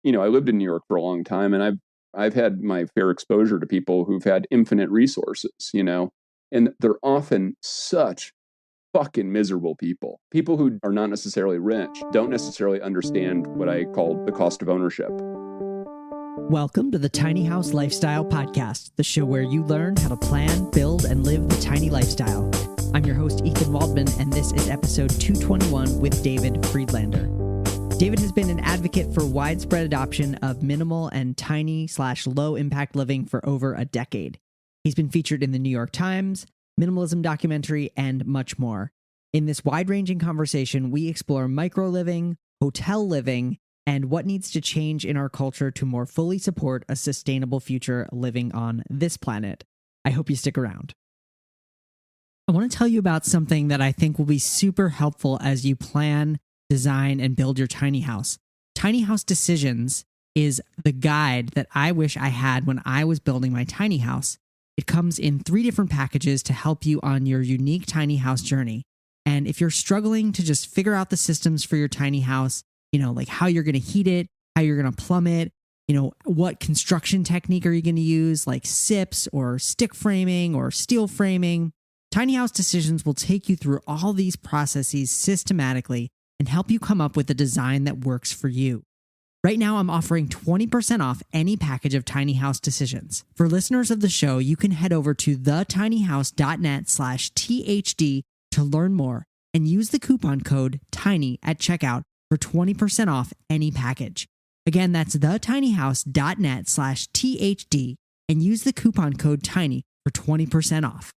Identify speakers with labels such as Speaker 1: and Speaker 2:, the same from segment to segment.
Speaker 1: I lived in New York for a long time, and I've had my fair exposure to people who've had infinite resources, and they're often such fucking miserable people. People who are not necessarily rich don't necessarily understand what I call the cost of ownership.
Speaker 2: Welcome to the Tiny House Lifestyle Podcast, the show where you learn how to plan, build, and live the tiny lifestyle. I'm your host, Ethan Waldman, and this is episode 221 with David Friedlander. David has been an advocate for widespread adoption of minimal and tiny/low impact living for over a decade. He's been featured in the New York Times, Minimalism documentary, and much more. In this wide-ranging conversation, we explore micro-living, hotel living, and what needs to change in our culture to more fully support a sustainable future living on this planet. I hope you stick around. I want to tell you about something that I think will be super helpful as you plan, design, and build your tiny house. Tiny House Decisions is the guide that I wish I had when I was building my tiny house. It comes in 3 different packages to help you on your unique tiny house journey. And if you're struggling to just figure out the systems for your tiny house, like how you're going to heat it, how you're going to plumb it, what construction technique are you going to use, like SIPs or stick framing or steel framing. Tiny House Decisions will take you through all these processes systematically and help you come up with a design that works for you. Right now, I'm offering 20% off any package of Tiny House Decisions. For listeners of the show, you can head over to thetinyhouse.net/THD to learn more and use the coupon code TINY at checkout for 20% off any package. Again, that's thetinyhouse.net/THD and use the coupon code TINY for 20% off.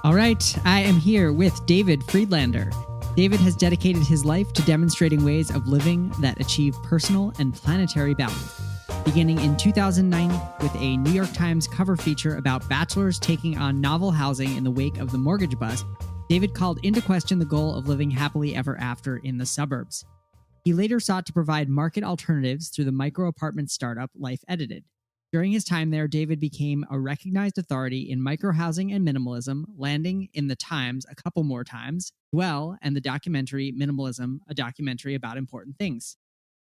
Speaker 2: All right, I am here with David Friedlander. David has dedicated his life to demonstrating ways of living that achieve personal and planetary balance. Beginning in 2009 with a New York Times cover feature about bachelors taking on novel housing in the wake of the mortgage bust, David called into question the goal of living happily ever after in the suburbs. He later sought to provide market alternatives through the micro-apartment startup Life Edited. During his time there, David became a recognized authority in microhousing and minimalism, landing in the Times a couple more times, Dwell, and the documentary Minimalism, a documentary about important things.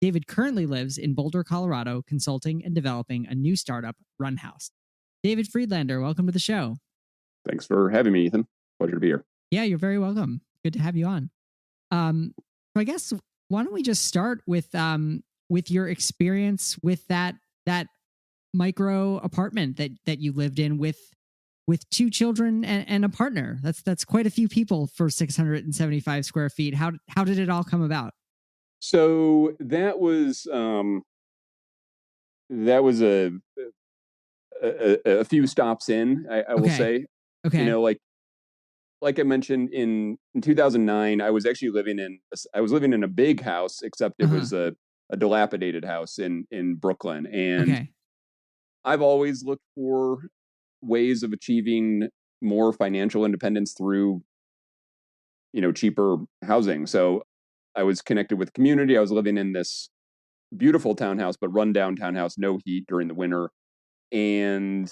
Speaker 2: David currently lives in Boulder, Colorado, consulting and developing a new startup, Run House. David Friedlander, welcome to the show.
Speaker 1: Thanks for having me, Ethan. Pleasure to be here.
Speaker 2: Yeah, you're very welcome. Good to have you on. So I guess why don't we just start with your experience with that micro apartment that you lived in with 2 children and a partner. That's quite a few people for 675 square feet. How did it all come about?
Speaker 1: So that was a few stops in, I will say.
Speaker 2: Okay.
Speaker 1: Like I mentioned in 2009, I was living in a big house, except it was a dilapidated house in Brooklyn. And I've always looked for ways of achieving more financial independence through, cheaper housing. So I was connected with community. I was living in this beautiful townhouse, but rundown townhouse, no heat during the winter. And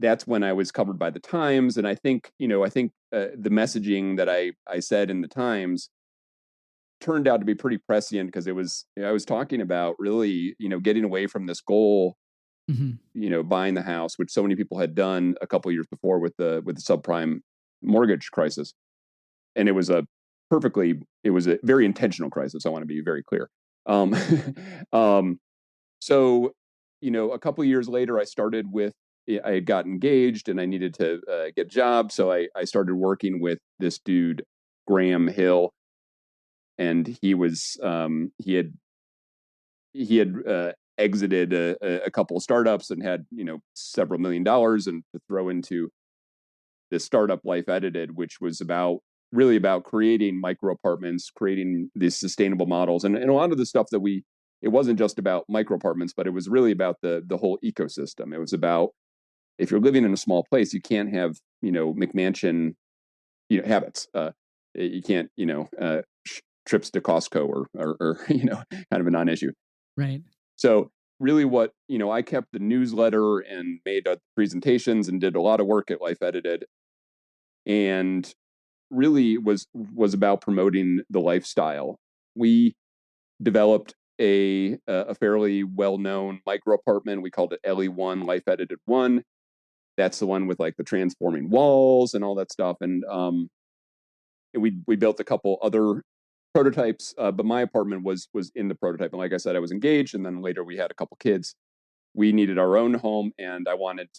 Speaker 1: that's when I was covered by the Times. And I think the messaging that I said in the Times turned out to be pretty prescient, because I was talking about really, getting away from this goal, buying the house, which so many people had done a couple of years before with the subprime mortgage crisis. And it was a very intentional crisis. I want to be very clear. So, a couple of years later, I had got engaged and I needed to get a job. So I started working with this dude, Graham Hill, and he had exited a couple of startups and had, several $1 million and to throw into this startup, Life Edited, which was really about creating micro apartments, creating these sustainable models. And a lot of the stuff it wasn't just about micro apartments, but it was really about the whole ecosystem. It was about, if you're living in a small place, you can't have, McMansion, habits. You can't, trips to Costco or kind of a non-issue.
Speaker 2: Right.
Speaker 1: So really what, I kept the newsletter and made presentations and did a lot of work at Life Edited, and really was about promoting the lifestyle. We developed a fairly well-known micro apartment. We called it LE1, Life Edited 1. That's the one with like the transforming walls and all that stuff. And we built a couple other prototypes, but my apartment was in the prototype. And like I said, I was engaged, and then later we had a couple kids. We needed our own home, and I wanted,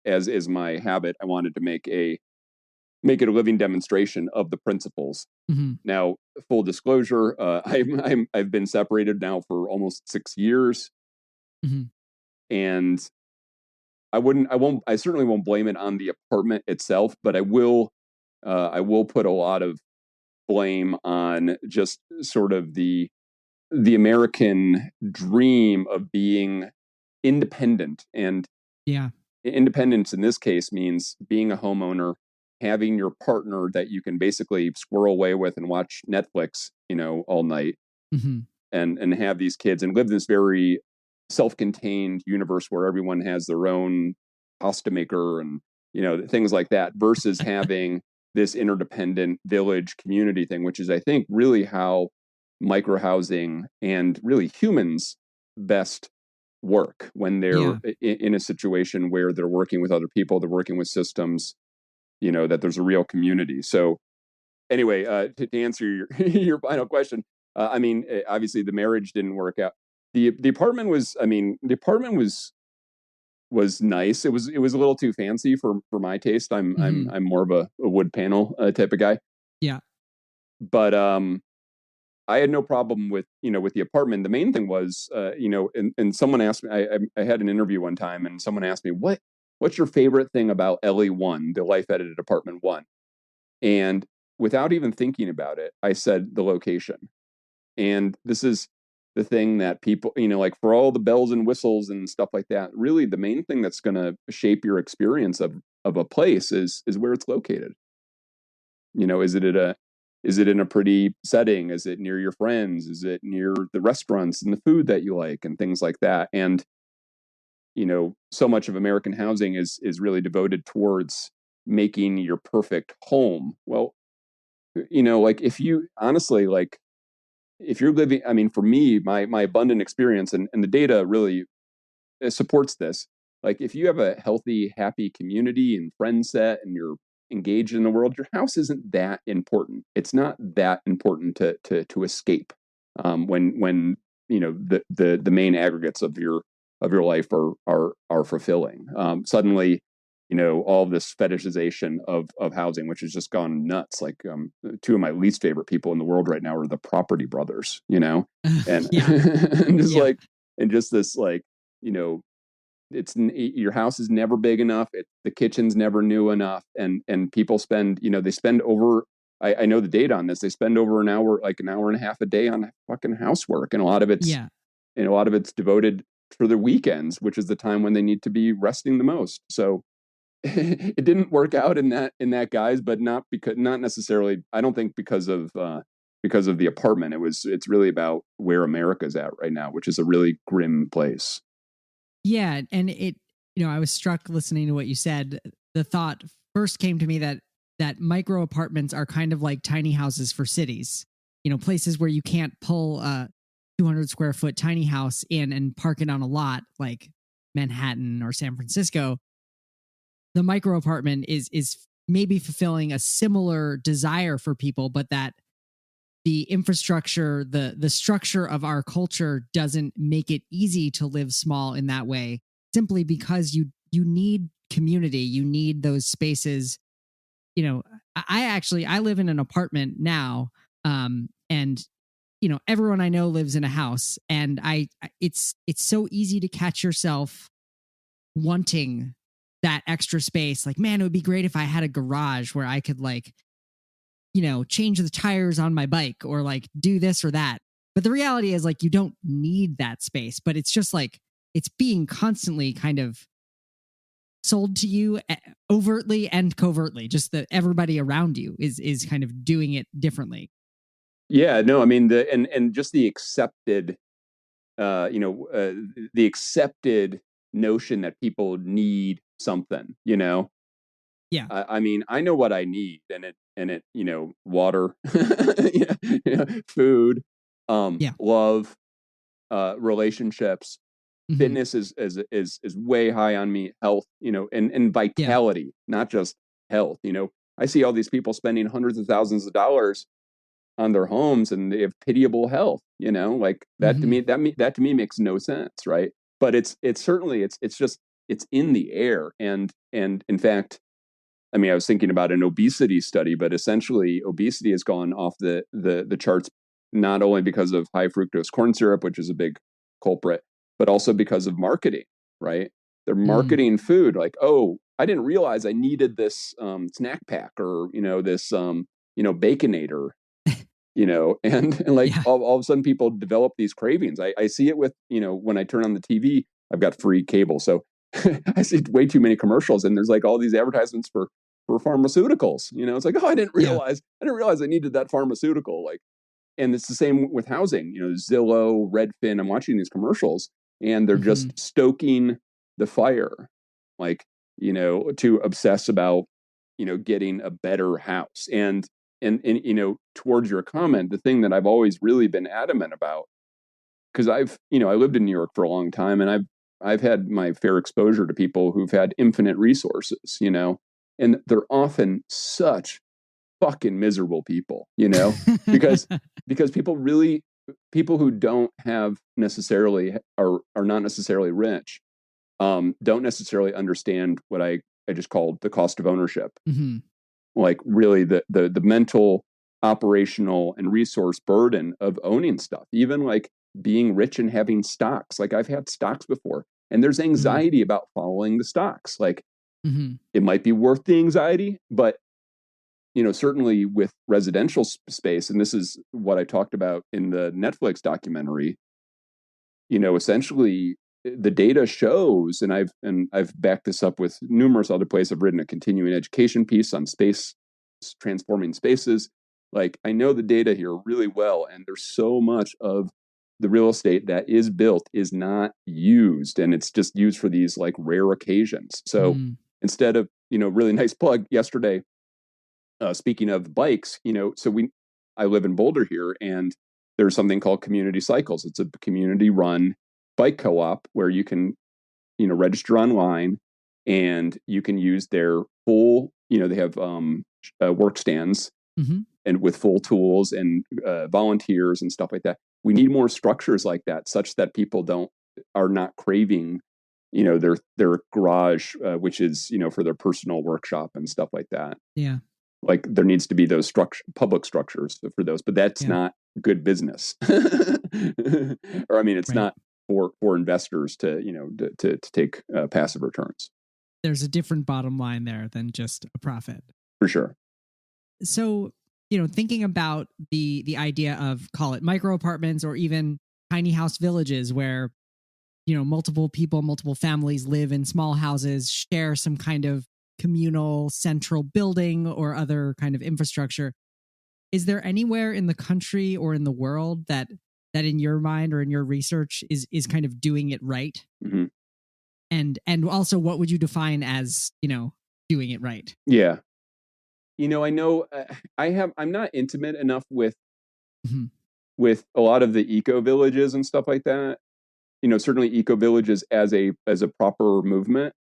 Speaker 1: as is my habit, I wanted to make it a living demonstration of the principles.
Speaker 2: Mm-hmm.
Speaker 1: Now, full disclosure, I've been separated now for almost 6 years,
Speaker 2: Mm-hmm.
Speaker 1: and I certainly won't blame it on the apartment itself, but I will put a lot of blame on just sort of the American dream of being independent. And
Speaker 2: yeah,
Speaker 1: independence in this case means being a homeowner, having your partner that you can basically squirrel away with and watch Netflix, all night,
Speaker 2: mm-hmm.
Speaker 1: and have these kids and live this very self-contained universe where everyone has their own pasta maker and things like that, versus having this interdependent village community thing, which is, I think, really how micro housing and really humans best work when they're in a situation where they're working with other people, they're working with systems, that there's a real community. So anyway, to answer your final question, obviously the marriage didn't work out. The apartment was nice. It was a little too fancy for my taste. I'm more of a wood panel type of guy.
Speaker 2: Yeah.
Speaker 1: But I had no problem with the apartment. The main thing was and someone asked me. I had an interview one time, and someone asked me, what's your favorite thing about LE1, the Life Edited Apartment 1? And without even thinking about it, I said the location. And this is the thing that people, like, for all the bells and whistles and stuff like that, really the main thing that's going to shape your experience of a place is where it's located. Is it in a pretty setting? Is it near your friends? Is it near the restaurants and the food that you like and things like that? And so much of American housing is really devoted towards making your perfect home. Well, like, if you honestly, like, if you're living, for me, my abundant experience and the data really supports this. Like, if you have a healthy, happy community and friend set and you're engaged in the world, your house isn't that important. It's not that important to escape when the main aggregates of your life are fulfilling. Suddenly, all this fetishization of housing, which has just gone nuts. Like, two of my least favorite people in the world right now are the property brothers, and and just this, like, it's your house is never big enough. The kitchen's never new enough. And people spend, they spend over, I know the data on this. They spend over an hour and a half a day on fucking housework. And a lot of it's devoted for the weekends, which is the time when they need to be resting the most. So it didn't work out in that guise, but not necessarily, I don't think because of the apartment. It's really about where America's at right now, which is a really grim place.
Speaker 2: Yeah. And I was struck listening to what you said. The thought first came to me that micro apartments are kind of like tiny houses for cities, places where you can't pull a 200 square foot tiny house in and park it on a lot like Manhattan or San Francisco. The micro apartment is maybe fulfilling a similar desire for people, but that the infrastructure, the structure of our culture doesn't make it easy to live small in that way, simply because you need community, you need those spaces. I live in an apartment now, and everyone I know lives in a house, and it's so easy to catch yourself wanting that extra space. Like, man, it would be great if I had a garage where I could, like, change the tires on my bike or like do this or that. But the reality is, like, you don't need that space, but it's just like, it's being constantly kind of sold to you overtly and covertly, just that everybody around you is kind of doing it differently.
Speaker 1: Yeah, no, and just the accepted the accepted notion that people need something,
Speaker 2: Yeah.
Speaker 1: I mean, I know what I need, and it, water, food,
Speaker 2: Yeah.
Speaker 1: love, relationships,
Speaker 2: Mm-hmm.
Speaker 1: fitness is way high on me, health, and
Speaker 2: Yeah.
Speaker 1: vitality, not just health. I see all these people spending hundreds of thousands of dollars on their homes and they have pitiable health, like that to
Speaker 2: Mm-hmm.
Speaker 1: me, that to me makes no sense, right? But it's certainly it's just it's in the air. And in fact, I mean, I was thinking about an obesity study, but essentially obesity has gone off the charts, not only because of high fructose corn syrup, which is a big culprit, but also because of marketing, right? They're
Speaker 2: Mm.
Speaker 1: marketing food like, oh, I didn't realize I needed this snack pack, or this baconator, and like
Speaker 2: Yeah.
Speaker 1: all of a sudden people develop these cravings. I see it with, when I turn on the TV, I've got free cable. So I see way too many commercials, and there's like all these advertisements for pharmaceuticals. It's like, oh,
Speaker 2: Yeah.
Speaker 1: I didn't realize I needed that pharmaceutical. Like, and it's the same with housing, Zillow, Redfin. I'm watching these commercials and they're
Speaker 2: Mm-hmm.
Speaker 1: just stoking the fire, like, to obsess about, getting a better house. And towards your comment, the thing that I've always really been adamant about, because I lived in New York for a long time, and I've had my fair exposure to people who've had infinite resources, and they're often such fucking miserable people, because people who don't have necessarily are not necessarily rich, don't necessarily understand what I just called the cost of ownership.
Speaker 2: Mm-hmm.
Speaker 1: Like really the mental, operational, and resource burden of owning stuff, even like being rich and having stocks. Like I've had stocks before, and there's anxiety about following the stocks. Like
Speaker 2: Mm-hmm.
Speaker 1: it might be worth the anxiety, but certainly with residential space, and this is what I talked about in the Netflix documentary, essentially the data shows, and I've backed this up with numerous other places. I've written a continuing education piece on space, transforming spaces. Like I know the data here really well, and there's so much of the real estate that is built is not used, and it's just used for these like rare occasions. So
Speaker 2: Mm.
Speaker 1: instead of, really nice plug yesterday, speaking of bikes, I live in Boulder here, and there's something called Community Cycles. It's a community run bike co-op where you can, register online, and you can use their full, they have work stands,
Speaker 2: Mm-hmm.
Speaker 1: and with full tools and volunteers and stuff like that. We need more structures like that, such that people are not craving, their garage, which is, for their personal workshop and stuff like that.
Speaker 2: Yeah.
Speaker 1: Like there needs to be those public structures for those, but that's
Speaker 2: Yeah.
Speaker 1: not good business. Or I mean, it's
Speaker 2: Right.
Speaker 1: not for investors to, to take passive returns.
Speaker 2: There's a different bottom line there than just a profit.
Speaker 1: For sure.
Speaker 2: So, thinking about the idea of, call it micro apartments or even tiny house villages where, multiple people, multiple families live in small houses, share some kind of communal central building or other kind of infrastructure. Is there anywhere in the country or in the world that in your mind or in your research is kind of doing it right?
Speaker 1: Mm-hmm.
Speaker 2: And also, what would you define as, doing it right?
Speaker 1: Yeah. I know, I'm not intimate enough
Speaker 2: Mm-hmm.
Speaker 1: with a lot of the eco villages and stuff like that. Certainly eco villages as a proper movement.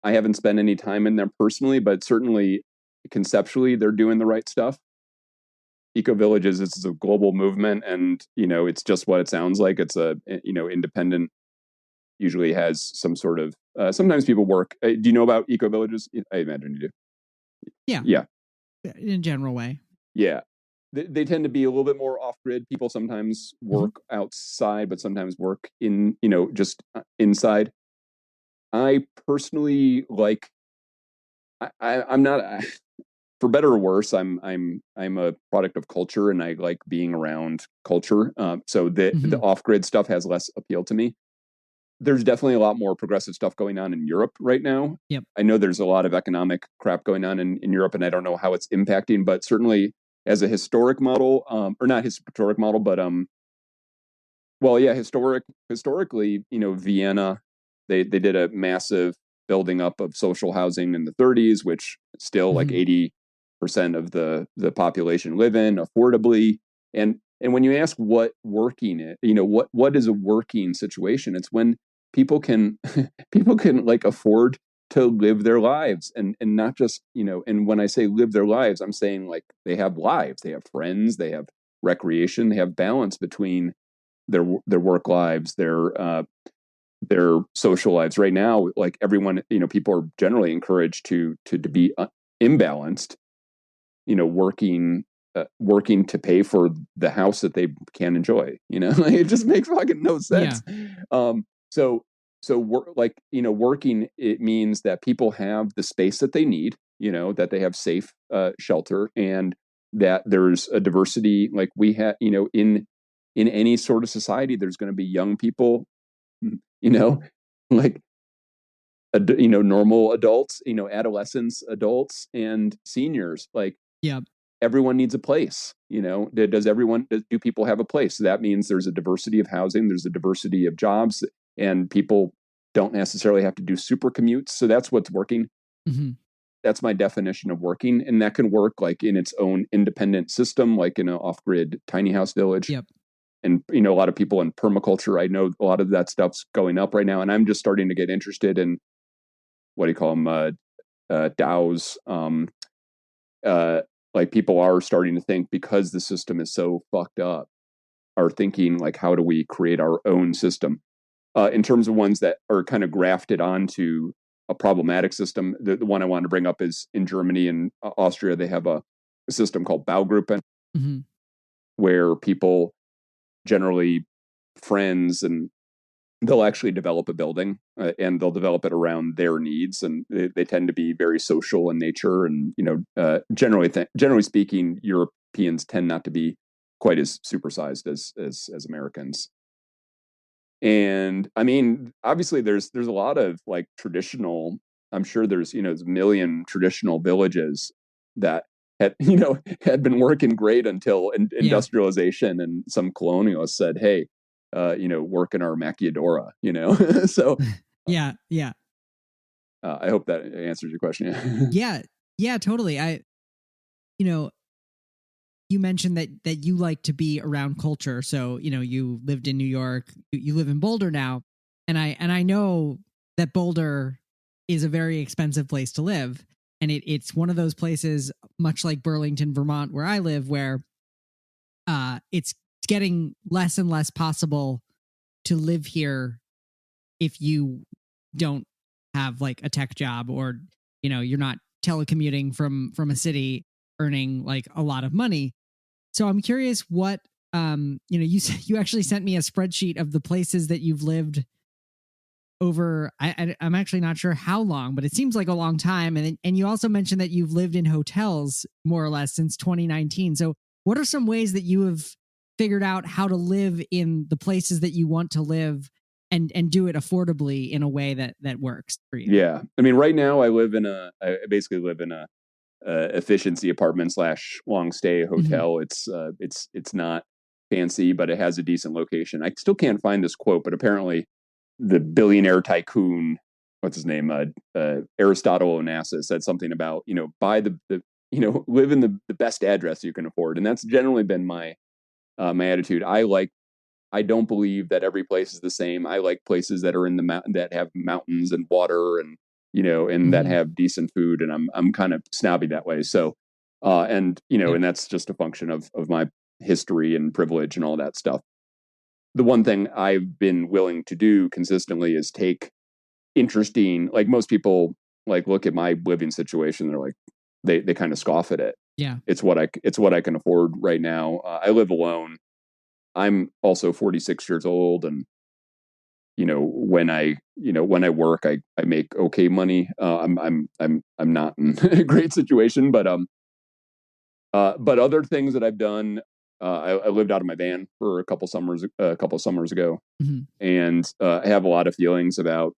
Speaker 1: I haven't spent any time in there personally, but certainly conceptually they're doing the right stuff. Eco villages is a global movement, and it's just what it sounds like. It's a independent, usually has some sort of sometimes people work. Do you know about eco villages? I imagine you do.
Speaker 2: Yeah,
Speaker 1: Yeah.
Speaker 2: in a general way.
Speaker 1: Yeah. They tend to be a little bit more off grid. People sometimes
Speaker 2: Mm-hmm.
Speaker 1: work outside, but sometimes work in, just inside. I personally like, I'm not, for better or worse, I'm a product of culture, and I like being around culture. So the
Speaker 2: Mm-hmm.
Speaker 1: off grid stuff has less appeal to me. There's definitely a lot more progressive stuff going on in Europe right now.
Speaker 2: Yep.
Speaker 1: I know there's a lot of economic crap going on in Europe, and I don't know how it's impacting, but certainly as a historic model, or not historic model, but Well, yeah, historically, Vienna, they did a massive building up of social housing in the 30s, which still like
Speaker 2: Hmm.
Speaker 1: 80% of the population live in affordably. And when you ask what working it, what is a working situation? It's when people can people can like afford to live their lives and not just, and when I say live their lives, I'm saying like they have lives, they have friends, they have recreation, they have balance between their work lives, their social lives. Right now, like everyone, people are generally encouraged to be imbalanced. Working to pay for the house that they can enjoy. It just makes fucking no
Speaker 2: Yeah.
Speaker 1: sense. So working, it means that people have the space that they need. That they have safe shelter, and that there's a diversity like we have. In any sort of society, there's going to be young people, you know, like normal adults, adolescents, adults, and seniors. Like
Speaker 2: Yeah.
Speaker 1: everyone needs a place. Do people have a place? So that means there's a diversity of housing, there's a diversity of jobs, and people don't necessarily have to do super commutes. So that's what's working.
Speaker 2: Hmm.
Speaker 1: That's my definition of working, and that can work like in its own independent system, like in an off-grid tiny house village.
Speaker 2: Yep.
Speaker 1: And a lot of people in permaculture, I know a lot of that stuff's going up right now, and I'm just starting to get interested in what do you call them, DAOs. Uh, like people are starting to think, because the system is so fucked up, are thinking like, how do we create our own system? In terms of ones that are kind of grafted onto a problematic system, the one I want to bring up is in Germany and Austria. They have a system called Baugruppen,
Speaker 2: Hmm.
Speaker 1: where people, generally friends, and they'll actually develop a building, and they'll develop it around their needs, and they tend to be very social in nature. And generally speaking, Europeans tend not to be quite as supersized as Americans. And I mean, obviously there's a lot of like traditional, I'm sure there's a million traditional villages that had had been working great until
Speaker 2: Yeah.
Speaker 1: industrialization, and some colonialists said, hey, work in our maquiadora. So
Speaker 2: Yeah. Yeah.
Speaker 1: I hope that answers your question.
Speaker 2: Yeah. Yeah. Totally. You know, you mentioned that you like to be around culture. So, you lived in New York, you live in Boulder now. And I know that Boulder is a very expensive place to live. And it's one of those places, much like Burlington, Vermont, where I live, where it's getting less and less possible to live here if you don't have like a tech job, or you're not telecommuting from a city earning like a lot of money. So I'm curious what you actually sent me a spreadsheet of the places that you've lived over. I'm actually not sure how long, but it seems like a long time. And you also mentioned that you've lived in hotels more or less since 2019. So what are some ways that you have figured out how to live in the places that you want to live, and do it affordably in a way that works for you?
Speaker 1: Yeah, I mean, right now I basically live in a efficiency apartment slash long stay
Speaker 2: Hmm.
Speaker 1: hotel. It's not fancy, but it has a decent location. I still can't find this quote, but apparently the billionaire tycoon, what's his name, Aristotle Onassis, said something about buy the live in the best address you can afford, and that's generally been my attitude. I don't believe that every place is the same. I like places that are in the mountain, that have mountains and water, and that
Speaker 2: Hmm.
Speaker 1: have decent food. And I'm kind of snobby that way. So,
Speaker 2: Yep.
Speaker 1: and that's just a function of my history and privilege and all that stuff. The one thing I've been willing to do consistently is take interesting, like most people, like look at my living situation. They're like, they kind of scoff at it.
Speaker 2: Yeah.
Speaker 1: It's what I can afford right now. I live alone. I'm also 46 years old, and when I work, I make okay money. I'm not in a great situation, but other things that I've done, I lived out of my van for a couple summers ago,
Speaker 2: Hmm.
Speaker 1: and I have a lot of feelings about,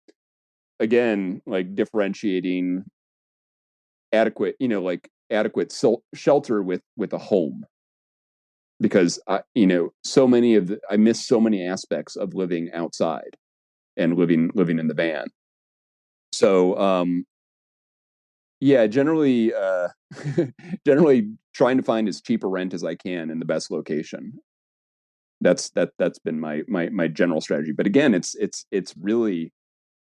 Speaker 1: again, like differentiating adequate, like adequate shelter with a home. because I miss so many aspects of living outside and living in the van. So yeah, generally generally trying to find as cheap a rent as I can in the best location. That's been my general strategy. But again, it's really,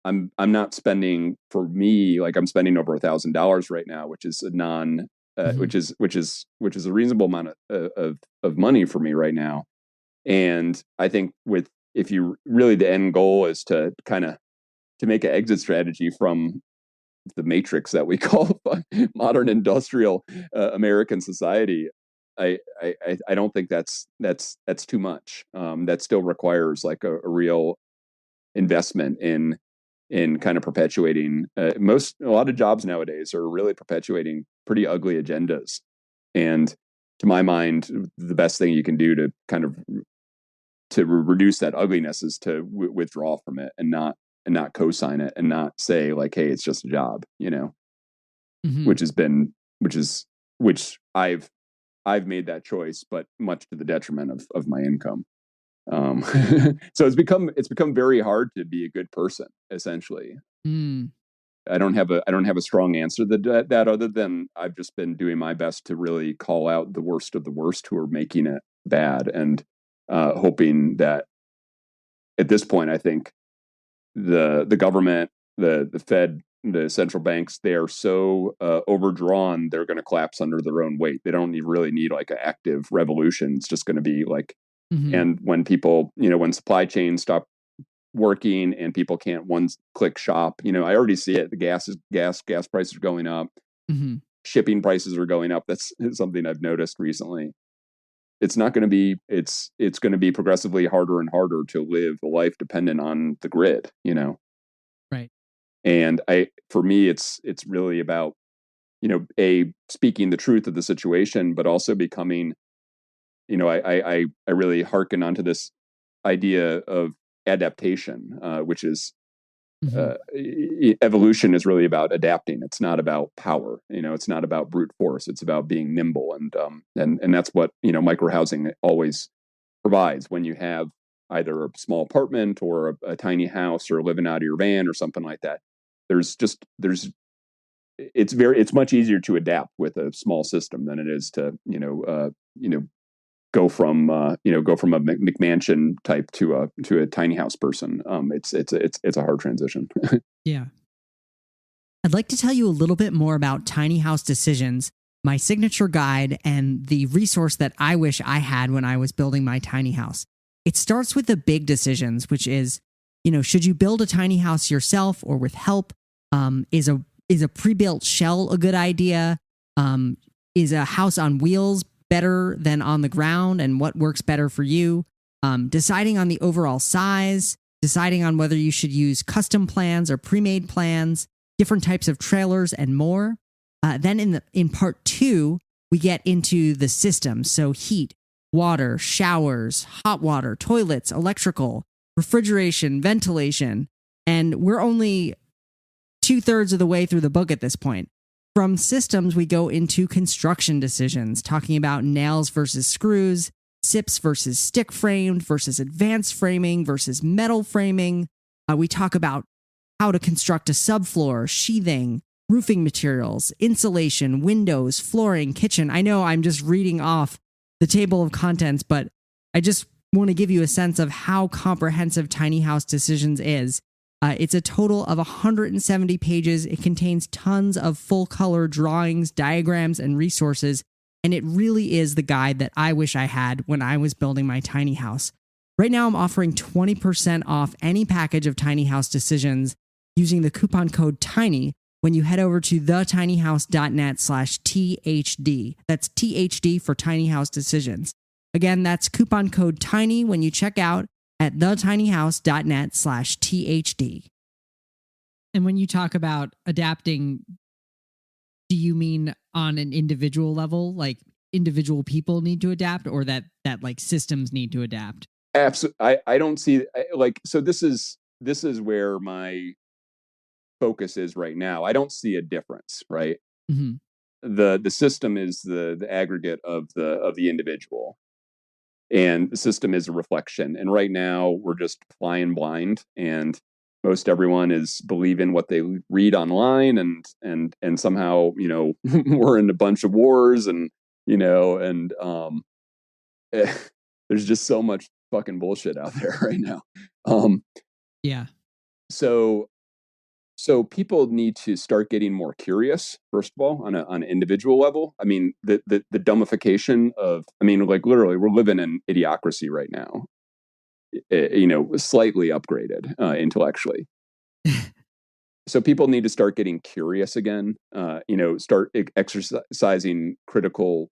Speaker 1: I'm not spending, for me, like I'm spending over $1,000 right now, which is a non which is a reasonable amount of money for me right now. And I think with, if you really, the end goal is to kind of to make an exit strategy from the matrix that we call modern industrial American society. I don't think that's too much. That still requires like a real investment in kind of perpetuating, a lot of jobs nowadays are really perpetuating pretty ugly agendas. And to my mind, the best thing you can do to kind of to reduce that ugliness is to withdraw from it and not co-sign it and not say like, hey, it's just a job,
Speaker 2: Mm-hmm.
Speaker 1: which has been, which I've made that choice, but much to the detriment of my income. So it's become very hard to be a good person, essentially.
Speaker 2: Mm.
Speaker 1: I don't have a strong answer to that other than I've just been doing my best to really call out the worst of the worst who are making it bad, and hoping that at this point, I think the government, the Fed, the central banks, they are so overdrawn, they're going to collapse under their own weight. They don't really need like an active revolution. It's just going to be like,
Speaker 2: Mm-hmm.
Speaker 1: and when people, when supply chains stop working and people can't one click shop, I already see it. The gas prices are going up.
Speaker 2: Mm-hmm.
Speaker 1: Shipping prices are going up. That's something I've noticed recently. It's not going to be, it's going to be progressively harder and harder to live a life dependent on the grid.
Speaker 2: Right.
Speaker 1: And for me, it's really about, speaking the truth of the situation, but also becoming, I really hearken onto this idea of adaptation, which is, evolution is really about adapting. It's not about power. It's not about brute force. It's about being nimble, and that's what micro housing always provides. When you have either a small apartment or a tiny house or living out of your van or something like that, there's it's much easier to adapt with a small system than it is to go from a McMansion type to a tiny house person. It's a hard transition.
Speaker 2: Yeah. I'd like to tell you a little bit more about Tiny House Decisions, my signature guide, and the resource that I wish I had when I was building my tiny house. It starts with the big decisions, which is, should you build a tiny house yourself or with help? Is a pre-built shell a good idea? Is a house on wheels better than on the ground, and what works better for you? Deciding on the overall size, deciding on whether you should use custom plans or pre-made plans, different types of trailers, and more. Then in part 2, we get into the systems. So heat, water, showers, hot water, toilets, electrical, refrigeration, ventilation. And we're only 2/3 of the way through the book at this point. From systems, we go into construction decisions, talking about nails versus screws, SIPs versus stick framed versus advanced framing versus metal framing. We talk about how to construct a subfloor, sheathing, roofing materials, insulation, windows, flooring, kitchen. I know I'm just reading off the table of contents, but I just want to give you a sense of how comprehensive Tiny House Decisions is. It's a total of 170 pages. It contains tons of full color drawings, diagrams, and resources. And it really is the guide that I wish I had when I was building my tiny house. Right now, I'm offering 20% off any package of Tiny House Decisions using the coupon code TINY when you head over to thetinyhouse.net/THD. That's THD for Tiny House Decisions. Again, that's coupon code TINY when you check out at thetinyhouse.net/THD. And when you talk about adapting, do you mean on an individual level, like individual people need to adapt, or that like systems need to adapt?
Speaker 1: Absolutely. I don't see, like, so this is where my focus is right now. I don't see a difference, right?
Speaker 2: Mm-hmm.
Speaker 1: The system is the aggregate of the individual. And the system is a reflection. And right now we're just flying blind, and most everyone is believing what they read online, and somehow, we're in a bunch of wars, and there's just so much fucking bullshit out there right now.
Speaker 2: Yeah.
Speaker 1: So people need to start getting more curious, first of all, on an individual level. I mean, the dumbification of, like, literally, we're living in idiocracy right now. Slightly upgraded intellectually. So people need to start getting curious again. Start exercising critical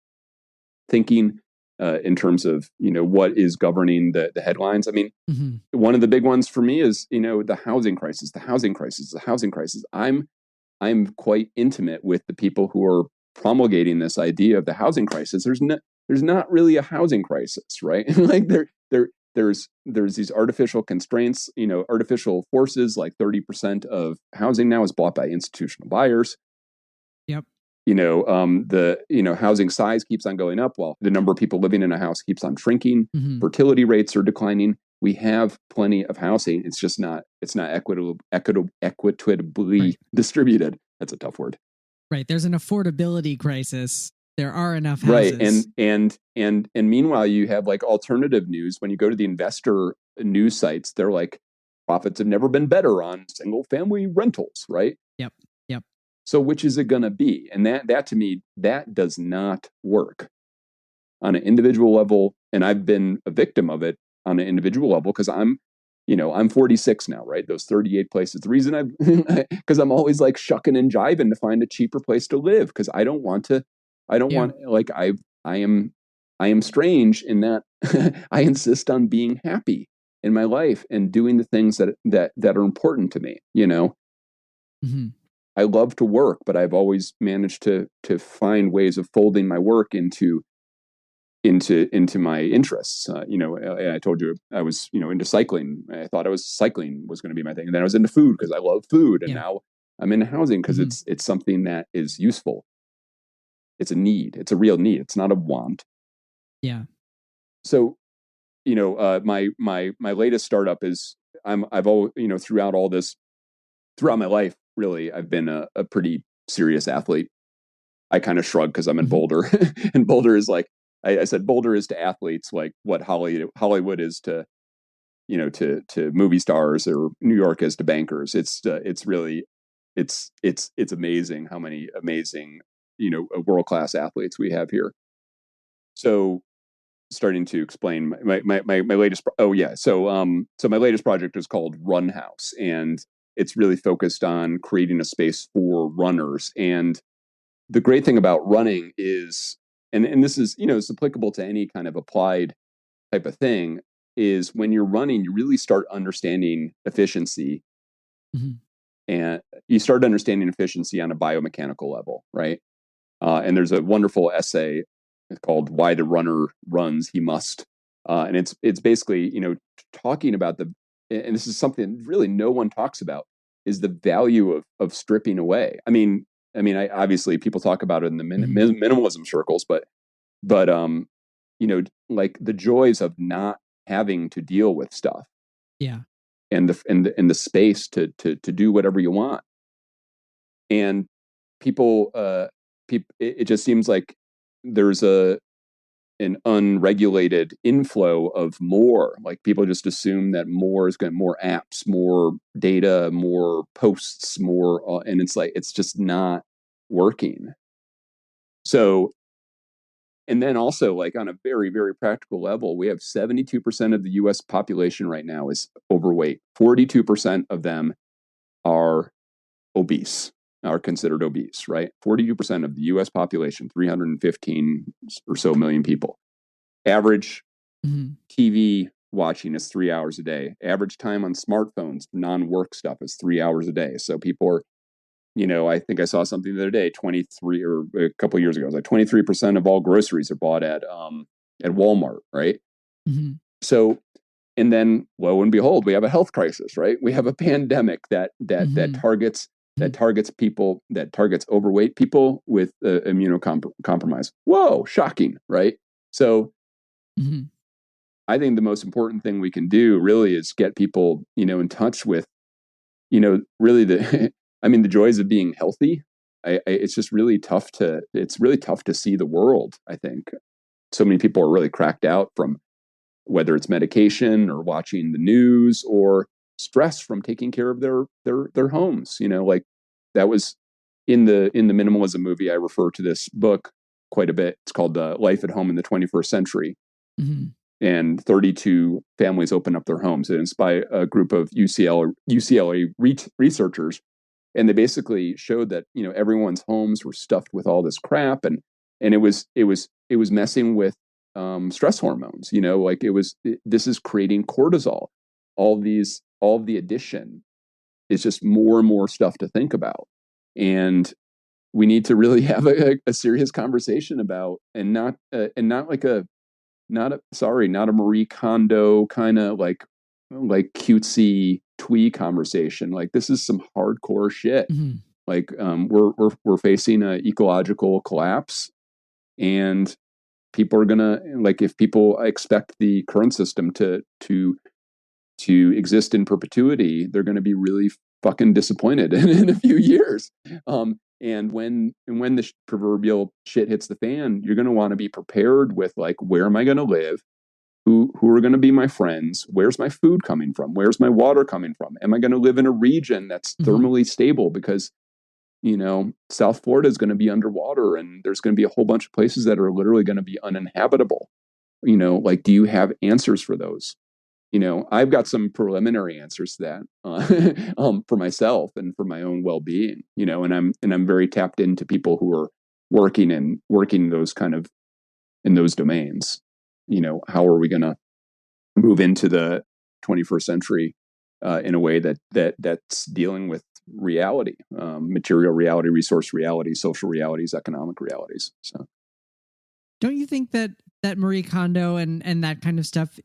Speaker 1: thinking in terms of what is governing the headlines. I mean, one of the big ones for me is the housing crisis. The housing crisis. The housing crisis. I'm quite intimate with the people who are promulgating this idea of the housing crisis. There's not really a housing crisis, right? Like there's these artificial constraints, artificial forces. Like 30% of housing now is bought by institutional buyers.
Speaker 2: Yep.
Speaker 1: The housing size keeps on going up while the number of people living in a house keeps on shrinking. Fertility rates are declining. We have plenty of housing. It's just not equitably distributed. That's a tough word.
Speaker 2: Right. There's an affordability crisis. There are enough houses.
Speaker 1: Right. And meanwhile, you have like alternative news. When you go to the investor news sites, they're like, profits have never been better on single family rentals, right?
Speaker 2: Yep.
Speaker 1: So which is it going to be? And that to me, that does not work on an individual level. And I've been a victim of it on an individual level because I'm 46 now, right? Those 38 places. The reason because I'm always like shucking and jiving to find a cheaper place to live because I don't want, like, I am strange in that I insist on being happy in my life and doing the things that are important to me, I love to work, but I've always managed to find ways of folding my work into my interests. I told you I was into cycling. I thought cycling was going to be my thing, and then I was into food because I love food, and now I'm into housing because it's something that is useful. It's a need. It's a real need. It's not a want.
Speaker 2: Yeah.
Speaker 1: So, my latest startup is I've always throughout my life, really, I've been a pretty serious athlete. I kind of shrug because I'm in Boulder, and Boulder is like, I said, Boulder is to athletes like what Hollywood is to, to movie stars, or New York is to bankers. It's really, it's amazing how many amazing, world-class athletes we have here. So starting to explain my latest. So my latest project is called Run House, and it's really focused on creating a space for runners. And the great thing about running is, and this is, it's applicable to any kind of applied type of thing, is when you're running, you really start understanding efficiency. And you start understanding efficiency on a biomechanical level, right? And there's a wonderful essay called "Why the Runner Runs, He Must," and it's basically talking about and this is something really no one talks about, is the value of stripping away. I mean, obviously people talk about it in the minimalism circles, but like the joys of not having to deal with stuff.
Speaker 2: Yeah.
Speaker 1: And the space to do whatever you want. And people, it just seems like there's an unregulated inflow of more. Like people just assume that more is going to more apps, more data, more posts, more, and it's like it's just not working. So, and then also, like on a very, very practical level, we have 72% of the U.S. population right now is overweight. 42% of them are obese, are considered obese, right? 42% of the U.S. population, 315 or so million people. Average TV watching is 3 hours a day. Average time on smartphones, non-work stuff, is 3 hours a day. So people are, I think I saw something the other day, 23 or a couple of years ago, it was like 23% of all groceries are bought at Walmart, right? So, and then lo and behold, we have a health crisis, right? We have a pandemic that targets people, that targets overweight people with immunocompromise. Whoa, shocking, right? So I think the most important thing we can do really is get people, in touch with, really I mean, the joys of being healthy. It's just really it's really tough to see the world. I think so many people are really cracked out from whether it's medication or watching the news or stress from taking care of their homes. Like that was in the minimalism movie. I refer to this book quite a bit. It's called Life at Home in the 21st Century. Mm-hmm. And 32 families open up their homes. It's by a group of UCLA researchers. And they basically showed that, everyone's homes were stuffed with all this crap. And it was messing with stress hormones, this is creating cortisol. All the addition is just more and more stuff to think about. And we need to really have a serious conversation about, and not like not a Marie Kondo kind of like cutesy twee conversation. Like this is some hardcore shit. Mm-hmm. Like we're facing an ecological collapse, and people are gonna, like, if people expect the current system to exist in perpetuity, they're gonna be really fucking disappointed in a few years. And when the proverbial shit hits the fan, you're gonna want to be prepared with, like, where am I gonna live? Who are going to be my friends? Where's my food coming from? Where's my water coming from? Am I going to live in a region that's thermally stable? Because, South Florida is going to be underwater, and there's going to be a whole bunch of places that are literally going to be uninhabitable. Like, do you have answers for those? I've got some preliminary answers to that for myself and for my own well-being. And I'm very tapped into people who are working those kind of in those domains. How are we going to move into the 21st century in a way that's dealing with reality, material reality, resource reality, social realities, economic realities. So,
Speaker 2: don't you think that Marie Kondo and that kind of stuff,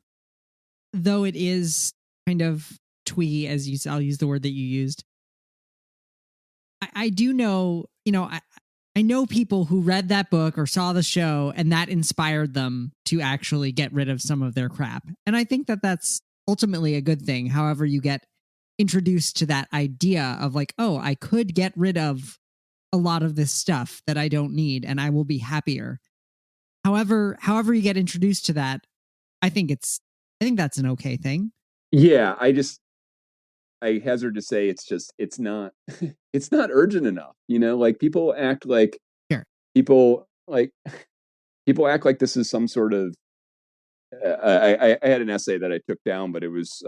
Speaker 2: though it is kind of twee, I'll use the word that you used. I do know, I know people who read that book or saw the show, and that inspired them to actually get rid of some of their crap. And I think that that's ultimately a good thing. However, you get introduced to that idea of like, oh, I could get rid of a lot of this stuff that I don't need, and I will be happier. However you get introduced to that, I think that's an okay thing.
Speaker 1: Yeah, I hazard to say it's not it's not urgent enough. Like people act like people act like this is some sort of I had an essay that I took down, but it was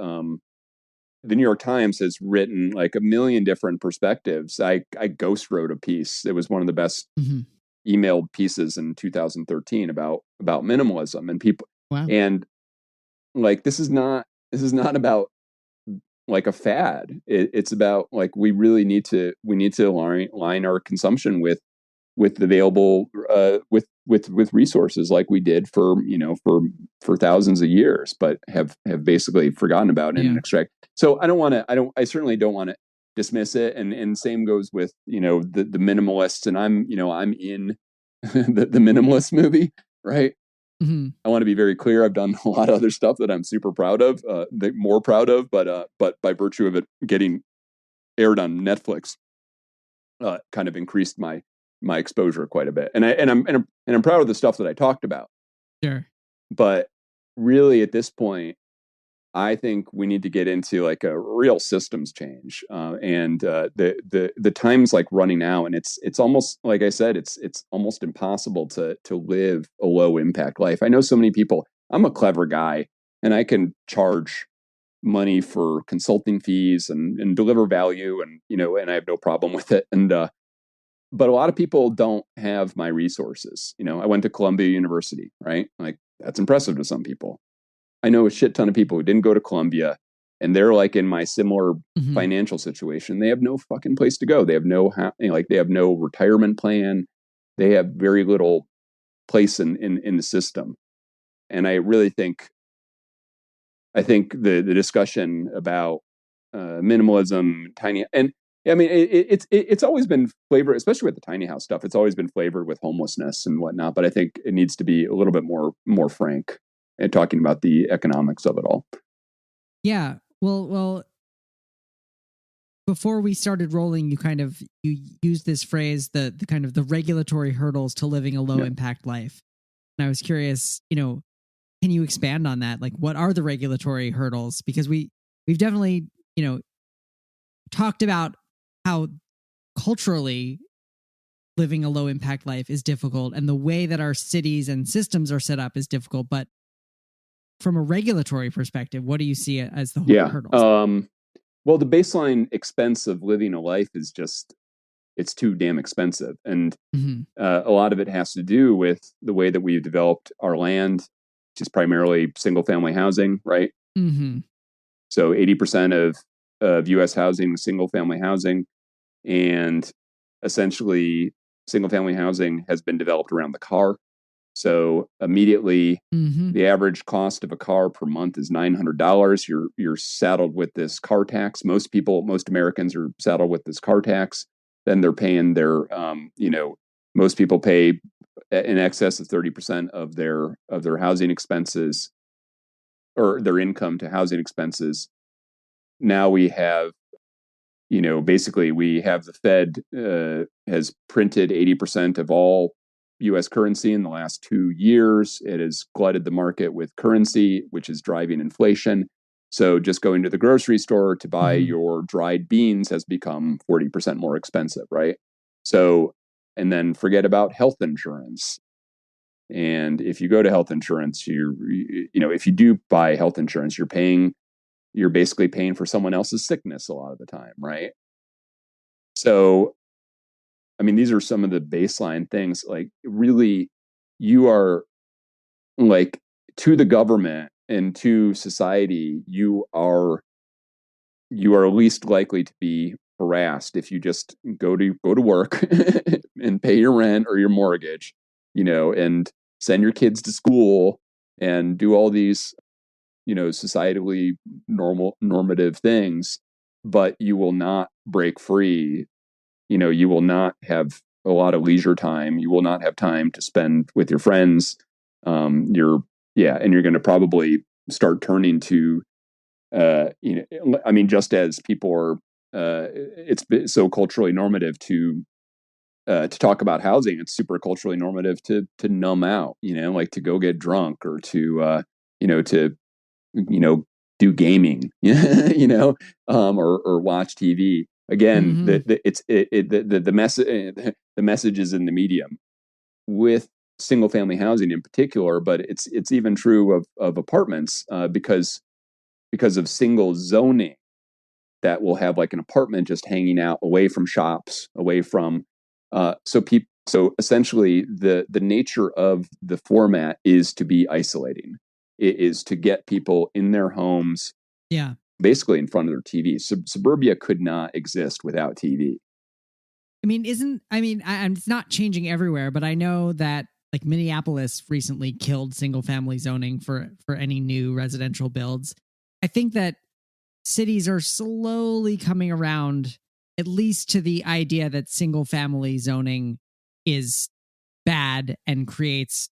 Speaker 1: the New York Times has written like a million different perspectives. I ghost wrote a piece. It was one of the best emailed pieces in 2013 about minimalism and people. Wow. And like this is not about like a fad. It's about like we need to align our consumption with available with resources like we did for thousands of years, but have basically forgotten about and extract. So I certainly don't want to dismiss it. And same goes with the minimalists. And I'm in the minimalist movie, right? Mm-hmm. I want to be very clear. I've done a lot of other stuff that I'm super proud of, more proud of, but by virtue of it getting aired on Netflix, kind of increased my exposure quite a bit. And I'm proud of the stuff that I talked about.
Speaker 2: Sure.
Speaker 1: But really, at this point, I think we need to get into like a real systems change, and the time's like running out, and it's almost like I said, it's almost impossible to live a low impact life. I know so many people. I'm a clever guy, and I can charge money for consulting fees and deliver value, and and I have no problem with it. And but a lot of people don't have my resources. I went to Columbia University, right? Like that's impressive to some people. I know a shit ton of people who didn't go to Columbia, and they're like in my similar financial situation. They have no fucking place to go. They have they have no retirement plan. They have very little place in the system. And I really think, the discussion about minimalism, tiny, and I mean, it's always been flavored, especially with the tiny house stuff. It's always been flavored with homelessness and whatnot. But I think it needs to be a little bit more frank. and talking about the economics of it all.
Speaker 2: Yeah. Well, before we started rolling, you used this phrase, the kind of the regulatory hurdles to living a low impact life. And I was curious, can you expand on that? Like, what are the regulatory hurdles? Because we've definitely, talked about how culturally living a low impact life is difficult, and the way that our cities and systems are set up is difficult. But from a regulatory perspective, what do you see as the hurdles?
Speaker 1: Well, the baseline expense of living a life is just, it's too damn expensive. And a lot of it has to do with the way that we've developed our land, which is primarily single family housing, right? So 80% of US housing is single family housing. And essentially, single family housing has been developed around the car. So immediately, the average cost of a car per month is $900. You're saddled with this car tax. Most Americans are saddled with this car tax. Then they're paying their, most people pay in excess of 30% of their housing expenses, or their income to housing expenses. Now we have, basically we have the Fed has printed 80% of all U.S. currency in the last 2 years. It has glutted the market with currency, which is driving inflation. So just going to the grocery store to buy your dried beans has become 40% more expensive, right? So, and then forget about health insurance. And if you go to health insurance, if you do buy health insurance, you're basically paying for someone else's sickness a lot of the time, right? So, I mean, these are some of the baseline things. Like, really, you are like, to the government and to society, you are least likely to be harassed if you just go to work and pay your rent or your mortgage, and send your kids to school and do all these, societally normative things, but you will not break free. You will not have a lot of leisure time. You will not have time to spend with your friends. And you're going to probably start turning to, just as people are, it's so culturally normative to talk about housing. It's super culturally normative to numb out, like to go get drunk, or to, do gaming, or watch TV. Again, the message is in the medium with single family housing in particular, but it's even true of apartments, because of single zoning, that will have like an apartment just hanging out away from shops, away from so essentially the nature of the format is to be isolating. It is to get people in their homes, basically in front of their TV. Suburbia could not exist without TV.
Speaker 2: It's not changing everywhere, but I know that like Minneapolis recently killed single family zoning for any new residential builds. I think that cities are slowly coming around, at least to the idea that single family zoning is bad and creates,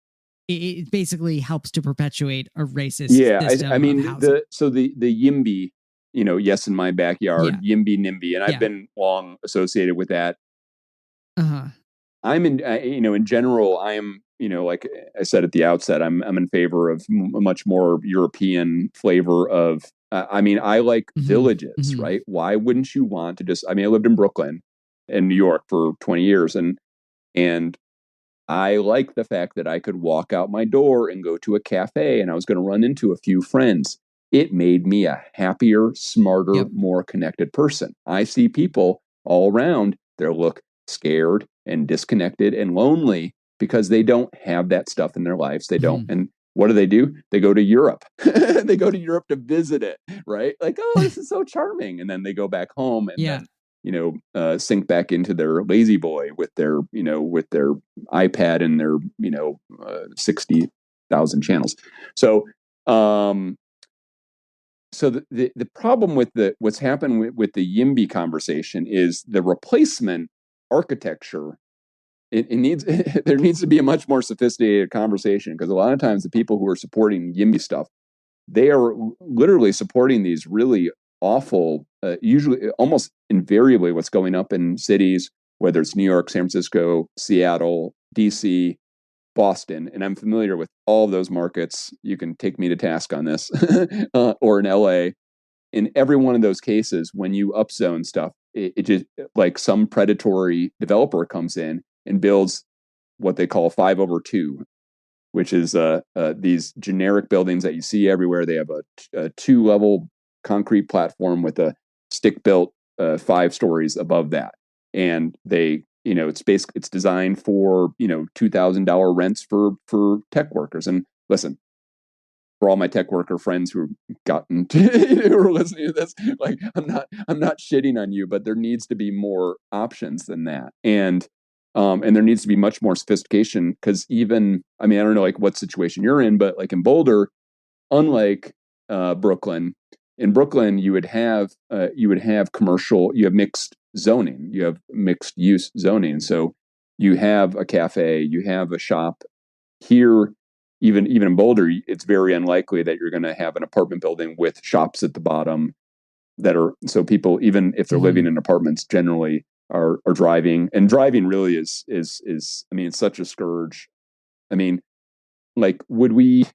Speaker 2: it basically helps to perpetuate a racist system of housing.
Speaker 1: the YIMBY, yes, in my backyard, YIMBY NIMBY, and I've been long associated with that. I'm in general, I am, like I said at the outset, I'm in favor of a much more European flavor of, I like villages, right? Why wouldn't you want to just, I lived in Brooklyn and New York for 20 years, and I like the fact that I could walk out my door and go to a cafe, and I was going to run into a few friends. It made me a happier, smarter, more connected person. I see people all around, they look scared and disconnected and lonely because they don't have that stuff in their lives. They don't. And what do? They go to Europe. They go to Europe to visit it, right? Like, oh, this is so charming. And then they go back home and then, sink back into their lazy boy with their iPad and their, 60,000 channels. So, so the problem with what's happened with the YIMBY conversation is the replacement architecture it needs there needs to be a much more sophisticated conversation, because a lot of times the people who are supporting YIMBY stuff, they are literally supporting these really awful, usually almost invariably what's going up in cities, whether it's New York, San Francisco, Seattle, DC, Boston, and I'm familiar with all of those markets. You can take me to task on this, or in LA. In every one of those cases, when you upzone stuff, it just, like, some predatory developer comes in and builds what they call 5/2, which is these generic buildings that you see everywhere. They have a 2-level concrete platform with a stick built 5 stories above that, and they, it's designed for $2,000 rents for tech workers. And listen, for all my tech worker friends who are listening to this, like, I'm not shitting on you, but there needs to be more options than that, and there needs to be much more sophistication, because even, I mean, I don't know like what situation you're in, but like in Boulder, unlike Brooklyn, in Brooklyn you would have commercial, you have mixed zoning, you have mixed use zoning, so you have a cafe, you have a shop. Here, even in Boulder, it's very unlikely that you're going to have an apartment building with shops at the bottom that are, so people, even if they're living in apartments, generally are driving, and driving really is I mean, it's such a scourge. I mean, like, would we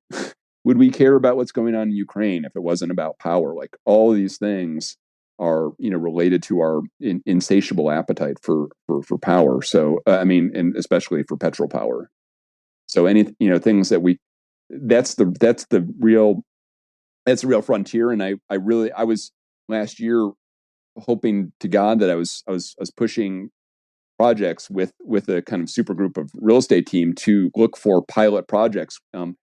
Speaker 1: care about what's going on in Ukraine if it wasn't about power? Like, all these things are, related to our insatiable appetite for power. So I mean, and especially for petrol power. So any, things that that's the real frontier. And I was last year hoping to God that I was pushing projects with a kind of super group of real estate team to look for pilot projects. And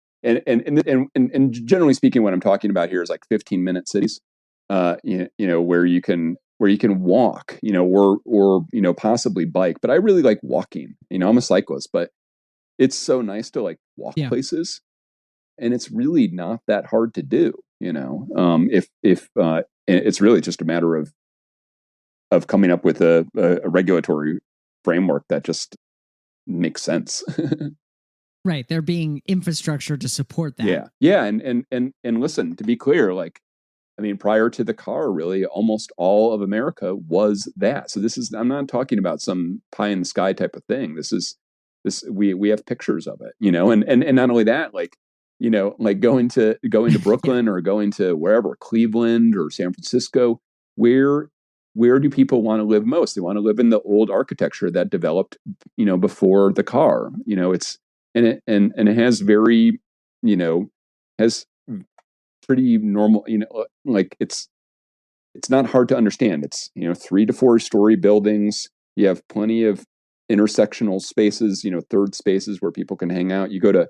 Speaker 1: generally speaking, what I'm talking about here is like 15-minute cities, where you can walk, or possibly bike. But I really like walking. I'm a cyclist, but it's so nice to like walk places, and it's really not that hard to do. If it's really just a matter of coming up with a regulatory framework that just makes sense.
Speaker 2: Right. There being infrastructure to support that.
Speaker 1: Yeah. And listen, to be clear, like, I mean, prior to the car, really, almost all of America was that. So I'm not talking about some pie in the sky type of thing. We have pictures of it, and not only that, like, like going to Brooklyn or going to wherever, Cleveland or San Francisco, where do people want to live most? They want to live in the old architecture that developed, before the car. It has very, has pretty normal, like it's not hard to understand. It's 3 to 4 story buildings. You have plenty of intersectional spaces, third spaces where people can hang out. You go to,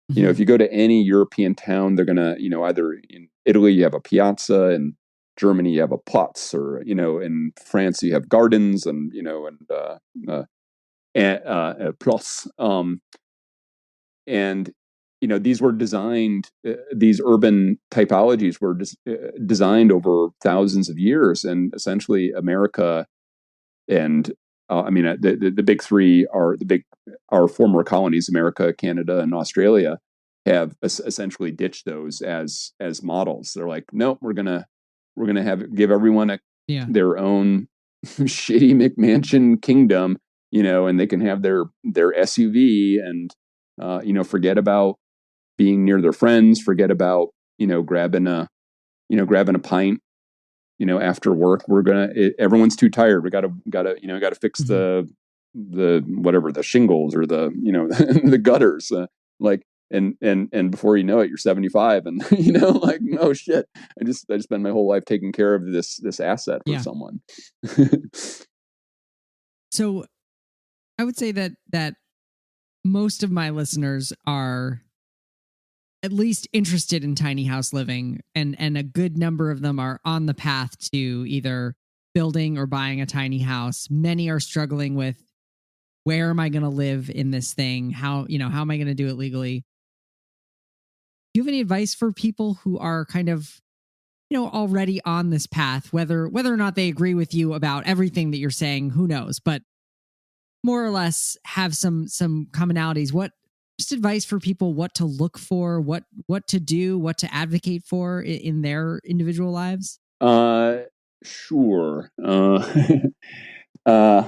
Speaker 1: if you go to any European town, they're gonna, either in Italy you have a piazza, in Germany you have a Platz, or in France you have gardens, and plus, and these were designed, these urban typologies were designed over thousands of years, and essentially America and I mean, the big three are our former colonies, America, Canada, and Australia, have essentially ditched those as models. They're like, no, we're gonna give everyone their own shitty McMansion kingdom, and they can have their SUV, and forget about being near their friends, forget about grabbing a pint after work. Everyone's too tired. We gotta fix the whatever, the shingles or the the gutters, like, and before you know it, you're 75, and like, oh shit, I just spent my whole life taking care of this asset for someone.
Speaker 2: So I would say that most of my listeners are at least interested in tiny house living, and a good number of them are on the path to either building or buying a tiny house. Many are struggling with, where am I going to live in this thing? How am I going to do it legally? Do you have any advice for people who are kind of, already on this path, whether or not they agree with you about everything that you're saying, who knows? But more or less have some commonalities. What just advice for people, what to look for, what to do, what to advocate for in their individual lives?
Speaker 1: Sure. uh,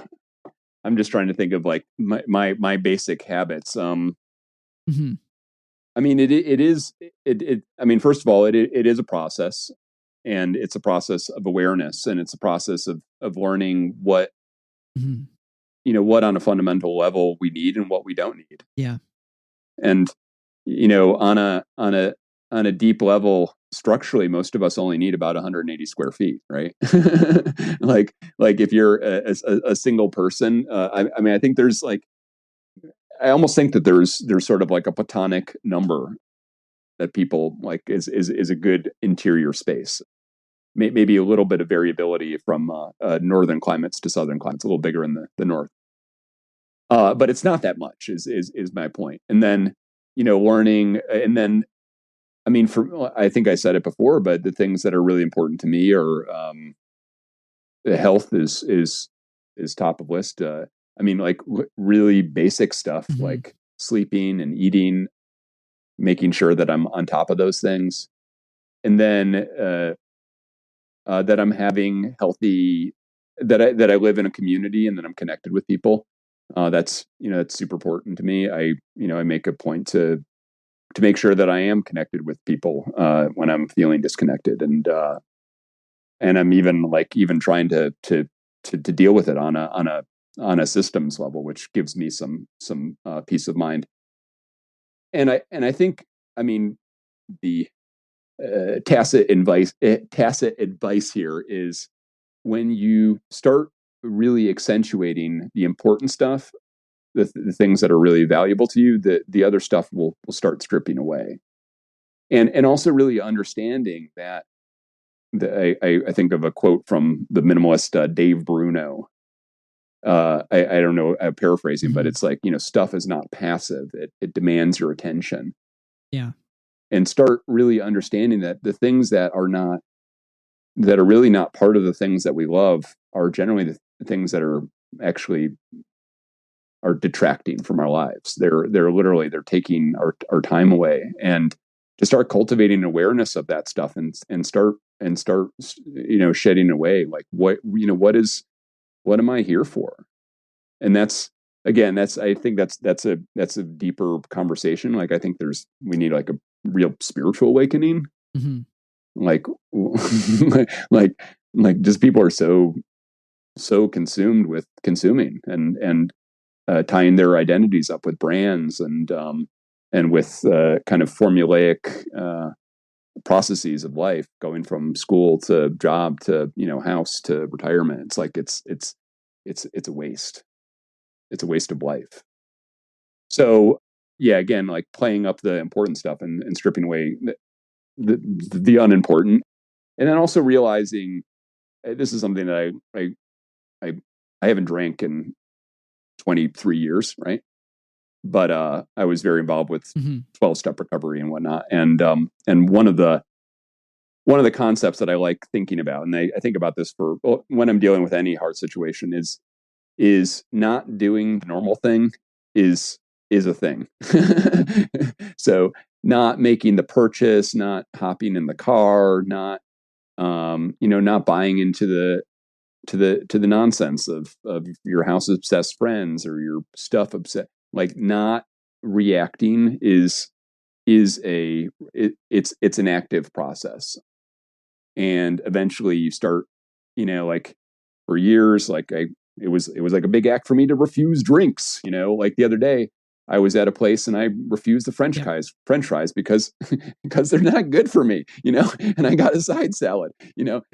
Speaker 1: I'm just trying to think of like my basic habits.
Speaker 2: Mm-hmm.
Speaker 1: I mean, I mean, first of all, it is a process, and it's a process of awareness, and it's a process of learning what,
Speaker 2: Mm-hmm.
Speaker 1: what on a fundamental level we need and what we don't need.
Speaker 2: Yeah.
Speaker 1: And, on a deep level, structurally, most of us only need about 180 square feet, right? like if you're a single person, I mean, I think there's like, I almost think that there's sort of like a platonic number that people like is a good interior space. Maybe a little bit of variability from northern climates to southern climates, a little bigger in the north. But it's not that much is my point. And then, learning, and then, I mean, I think I said it before, but the things that are really important to me are, the health is top of list. I mean, like really basic stuff
Speaker 2: Mm-hmm.
Speaker 1: like sleeping and eating, making sure that I'm on top of those things, and then that I'm having healthy, that I live in a community and that I'm connected with people. That's super important to me. I make a point to make sure that I am connected with people when I'm feeling disconnected, and I'm even trying to deal with it on a systems level, which gives me some peace of mind. And I think, I mean, the tacit advice here is when you start really accentuating the important stuff, the things that are really valuable to you, the other stuff will start stripping away. And also really understanding that I think of a quote from the minimalist Dave Bruno. I don't know, I'm paraphrasing,
Speaker 2: Mm-hmm.
Speaker 1: but it's like, stuff is not passive. It demands your attention.
Speaker 2: Yeah.
Speaker 1: And start really understanding that the things that are really not part of the things that we love are generally the things that are detracting from our lives. They're taking our time away, and to start cultivating awareness of that stuff, and start shedding away like what am I here for? And I think that's a deeper conversation. Like I think we need like a real spiritual awakening.
Speaker 2: Mm-hmm.
Speaker 1: Like like just people are so consumed with consuming and tying their identities up with brands and with kind of formulaic processes of life, going from school to job to house to retirement. It's like it's a waste. It's a waste of life. So yeah, again, like playing up the important stuff and stripping away the unimportant, and then also realizing this is something that I I haven't drank in 23 years, right? But I was very involved with
Speaker 2: Mm-hmm.
Speaker 1: 12-step recovery and whatnot. And one of the concepts that I like thinking about, and I think about this when I'm dealing with any hard situation, is not doing the normal thing is a thing. So not making the purchase, not hopping in the car, not buying into the nonsense of your house obsessed friends or your stuff obsessed, like not reacting it's an active process. And eventually you start, like for years, like it was like a big act for me to refuse drinks, like the other day I was at a place and I refused the French
Speaker 2: Yep.
Speaker 1: fries because they're not good for me, and I got a side salad,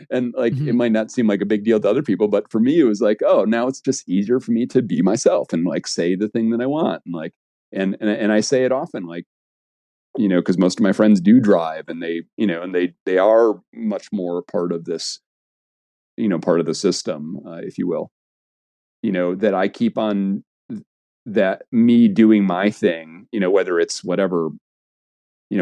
Speaker 1: and like
Speaker 2: Mm-hmm.
Speaker 1: it might not seem like a big deal to other people, but for me it was like, oh, now it's just easier for me to be myself and like say the thing that I want, and like and I say it often, like, because most of my friends do drive, and they are much more part of this, part of the system, if you will, that I keep on, that me doing my thing, whether it's whatever,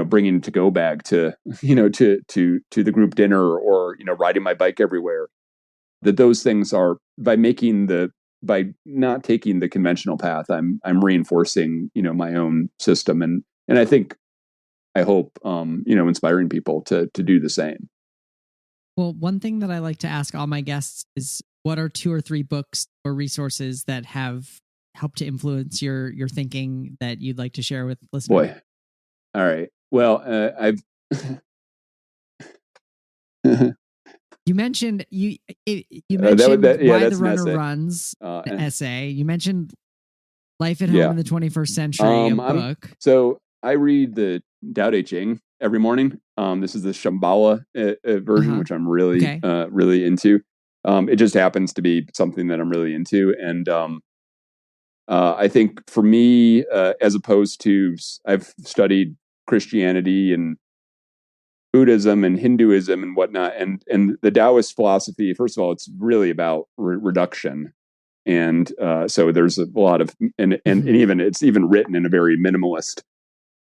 Speaker 1: bringing to go bag to, to the group dinner, or, riding my bike everywhere, that those things are, by making by not taking the conventional path, I'm reinforcing, my own system, and I hope, inspiring people to do the same.
Speaker 2: Well, one thing that I like to ask all my guests is, what are 2 or 3 books or resources that have helped to influence your thinking that you'd like to share with listeners?
Speaker 1: Boy, all right. Well, I've
Speaker 2: You mentioned mentioned Why the Runner Runs, the
Speaker 1: and
Speaker 2: essay. You mentioned Life at Home
Speaker 1: yeah.
Speaker 2: in the 21st Century, a book.
Speaker 1: So I read the Tao Te Ching every morning. This is the Shambhala version, which I'm really, really into. It just happens to be something that I'm really into. And I think for me, as opposed to, I've studied Christianity and Buddhism and Hinduism and whatnot, and the Taoist philosophy. First of all, it's really about reduction, and so there's a lot of and even it's even written in a very minimalist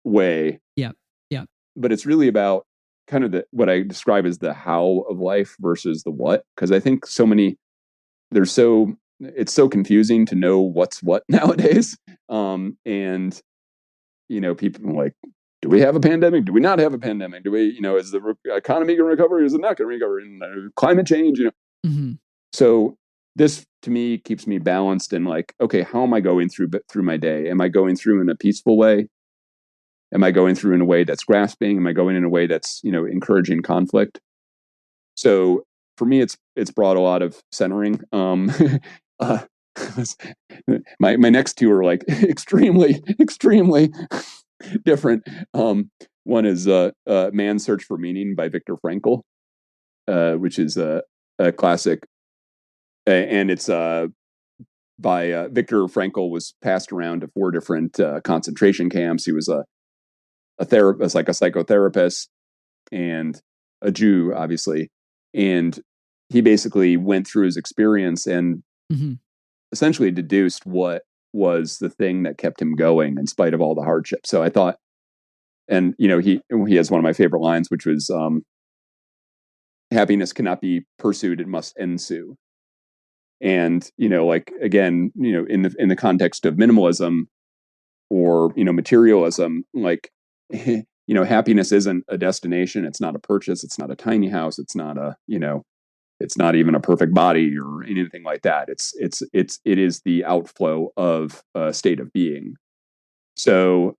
Speaker 1: way.
Speaker 2: Yeah, yeah.
Speaker 1: But it's really about kind of what I describe as the how of life versus the what, because I think it's so confusing to know what's what nowadays, and people are like, do we have a pandemic? Do we not have a pandemic? Do we, is the economy going to recover? Is it not going to recover? And climate change, So this to me keeps me balanced and like, okay, how am I going through my day? Am I going through in a peaceful way? Am I going through in a way that's grasping? Am I going in a way that's, encouraging conflict? So for me, it's brought a lot of centering. My next two are like extremely different. One is Man's Search for Meaning by Viktor Frankl, which is a classic, and it's by Viktor Frankl. Was passed around to 4 different concentration camps. He was a therapist, like a psychotherapist, and a Jew, obviously, and he basically went through his experience and essentially deduced what was the thing that kept him going in spite of all the hardship. So I thought, and he has one of my favorite lines, which was, happiness cannot be pursued, it must ensue. And like, again, in the context of minimalism or materialism, like happiness isn't a destination, it's not a purchase, it's not a tiny house, it's not a it's not even a perfect body or anything like that. It is the outflow of a state of being. So,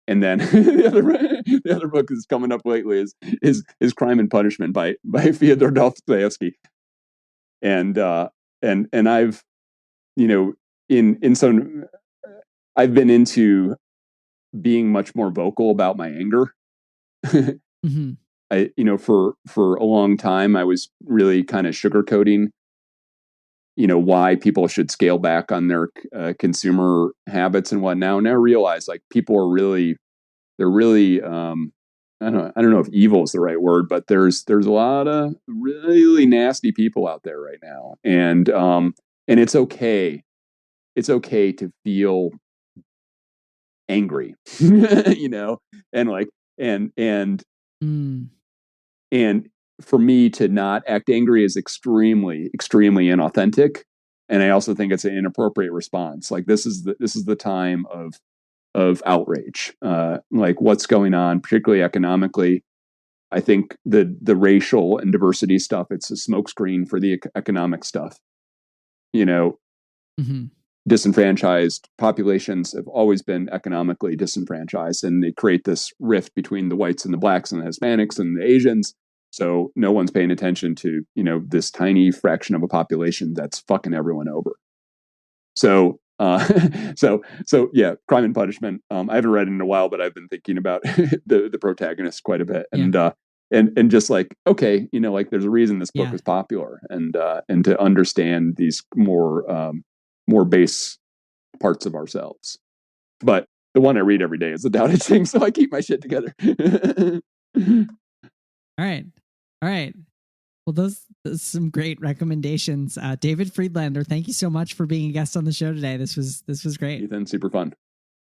Speaker 1: and then the other book that's coming up lately is Crime and Punishment by Fyodor Dostoevsky. And I've in some I've been into being much more vocal about my anger. I for a long time I was really kind of sugarcoating why people should scale back on their consumer habits and whatnot. And I realize like people are they're really I don't know if evil is the right word, but there's a lot of really nasty people out there right now, and it's okay to feel angry, and like and for me to not act angry is extremely, extremely inauthentic. And I also think it's an inappropriate response. Like this is the time of outrage, like what's going on, particularly economically. I think the racial and diversity stuff, it's a smokescreen for the economic stuff. Disenfranchised populations have always been economically disenfranchised, and they create this rift between the whites and the blacks and the Hispanics and the Asians. So no one's paying attention to, this tiny fraction of a population that's fucking everyone over. So, so yeah, Crime and Punishment. I haven't read it in a while, but I've been thinking about the protagonist quite a bit, and just like, okay, like there's a reason this book is popular, and to understand these more base parts of ourselves. But the one I read every day is the Tao Te Ching, so I keep my shit together.
Speaker 2: All right. Well, those some great recommendations. David Friedlander, thank you so much for being a guest on the show today. This was great.
Speaker 1: Ethan, super fun.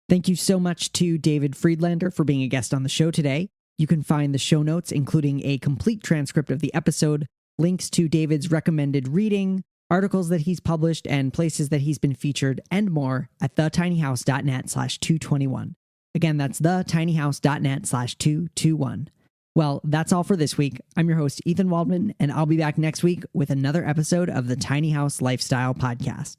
Speaker 2: Thank you so much to David Friedlander for being a guest on the show today. You can find the show notes, including a complete transcript of the episode, links to David's recommended reading, articles that he's published, and places that he's been featured, and more at thetinyhouse.net/221. Again, that's thetinyhouse.net/221. Well, that's all for this week. I'm your host, Ethan Waldman, and I'll be back next week with another episode of the Tiny House Lifestyle Podcast.